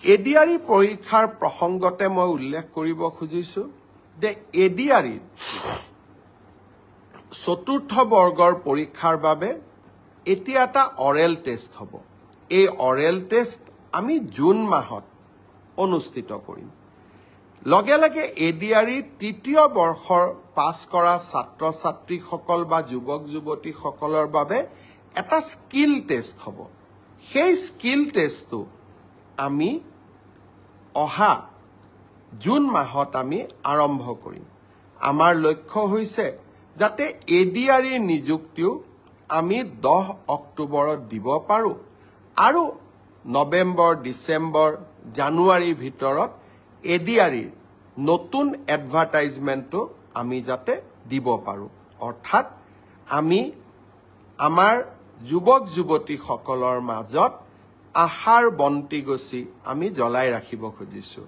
ADRE পৰীক্ষাৰ প্ৰসংগতে মই উল্লেখ কৰিব খুজিছো যে এডিআৰই চতুৰ্থ বৰ্গৰ পৰীক্ষাৰ বাবে এতিয়া এটা অৰেল টেষ্ট হ'ব এই অৰেল টেষ্ট আমি জুন মাহত অনুষ্ঠিত কৰিম লগে লগে এডিআৰই তৃতীয় বৰ্ষৰ পাছ কৰা ছাত্ৰ ছাত্ৰীসকল বা যুৱক যুৱতীসকলৰ বাবে এটা স্কিল টেষ্ট হ'ব সেই স্কিল টেষ্টটো আমি অহা জুন মাহত আমি আৰম্ভ কৰিম আমাৰ লক্ষ্য হৈছে যাতে এডিআৰই নিযুক্তিও আমি 10 অক্টোবৰত দিব পাৰো আৰু নৱেম্বৰ ডিসেম্বৰ জানুৱাৰীৰ ভিতৰত এডিআৰইৰ নতুন এডভাৰটাইজমেন্টটো আমি যাতে দিব পাৰো অৰ্থাৎ আমি আমাৰ যুৱক যুৱতীসকলৰ মাজত আশাৰ বন্তি গছি আমি জ্বলাই ৰাখিব খুজিছো